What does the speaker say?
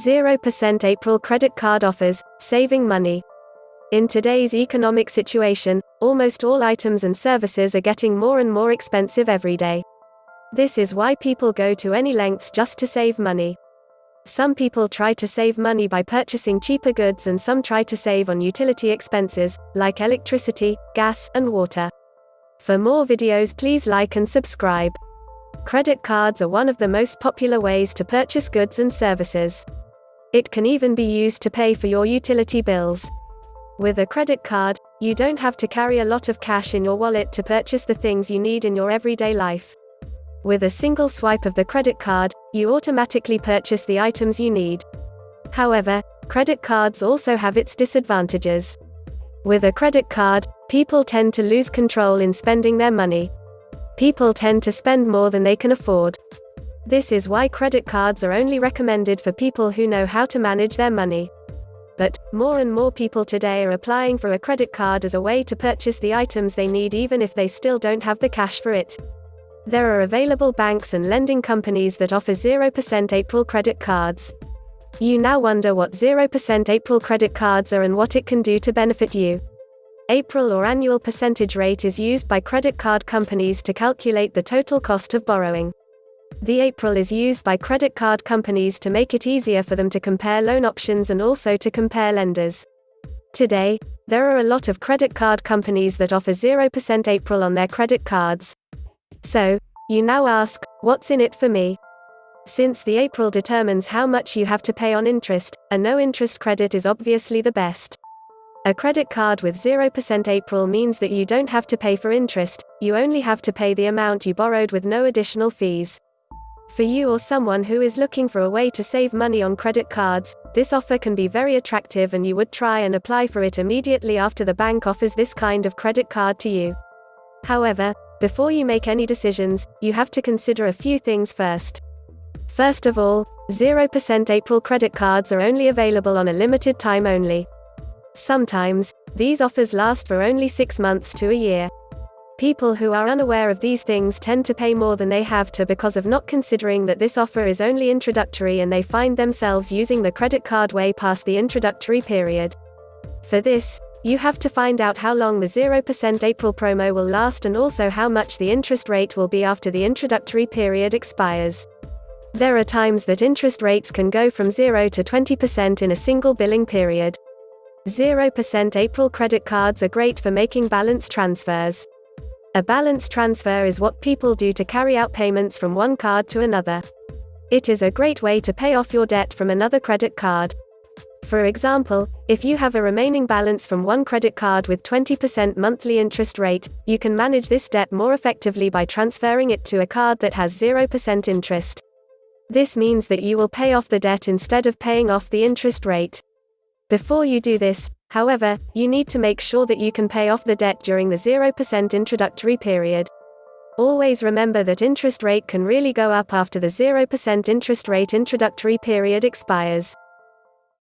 0% April credit card offers, saving money. In today's economic situation, almost all items and services are getting more and more expensive every day. This is why people go to any lengths just to save money. Some people try to save money by purchasing cheaper goods, and some try to save on utility expenses, like electricity, gas, and water. For more videos, please like and subscribe. Credit cards are one of the most popular ways to purchase goods and services. It can even be used to pay for your utility bills. With a credit card, you don't have to carry a lot of cash in your wallet to purchase the things you need in your everyday life. With a single swipe of the credit card, you automatically purchase the items you need. However, credit cards also have its disadvantages. With a credit card, people tend to lose control in spending their money. People tend to spend more than they can afford. This is why credit cards are only recommended for people who know how to manage their money. But more and more people today are applying for a credit card as a way to purchase the items they need, even if they still don't have the cash for it. There are available banks and lending companies that offer 0% April credit cards. You now wonder what 0% April credit cards are and what it can do to benefit you. April, or annual percentage rate, is used by credit card companies to calculate the total cost of borrowing. The April is used by credit card companies to make it easier for them to compare loan options and also to compare lenders. Today, there are a lot of credit card companies that offer 0% April on their credit cards. So, you now ask, what's in it for me? Since the April determines how much you have to pay on interest, a no-interest credit is obviously the best. A credit card with 0% April means that you don't have to pay for interest, you only have to pay the amount you borrowed with no additional fees. For you or someone who is looking for a way to save money on credit cards, this offer can be very attractive, and you would try and apply for it immediately after the bank offers this kind of credit card to you. However, before you make any decisions, you have to consider a few things first. First of all, 0% April credit cards are only available on a limited time only. Sometimes, these offers last for only 6 months to a year. People who are unaware of these things tend to pay more than they have to because of not considering that this offer is only introductory, and they find themselves using the credit card way past the introductory period. For this, you have to find out how long the 0% April promo will last, and also how much the interest rate will be after the introductory period expires. There are times that interest rates can go from 0 to 20% in a single billing period. 0% April credit cards are great for making balance transfers. A balance transfer is what people do to carry out payments from one card to another. It is a great way to pay off your debt from another credit card. For example, if you have a remaining balance from one credit card with 20% monthly interest rate, you can manage this debt more effectively by transferring it to a card that has 0% interest. This means that you will pay off the debt instead of paying off the interest rate. Before you do this, however, you need to make sure that you can pay off the debt during the 0% introductory period. Always remember that interest rate can really go up after the 0% interest rate introductory period expires.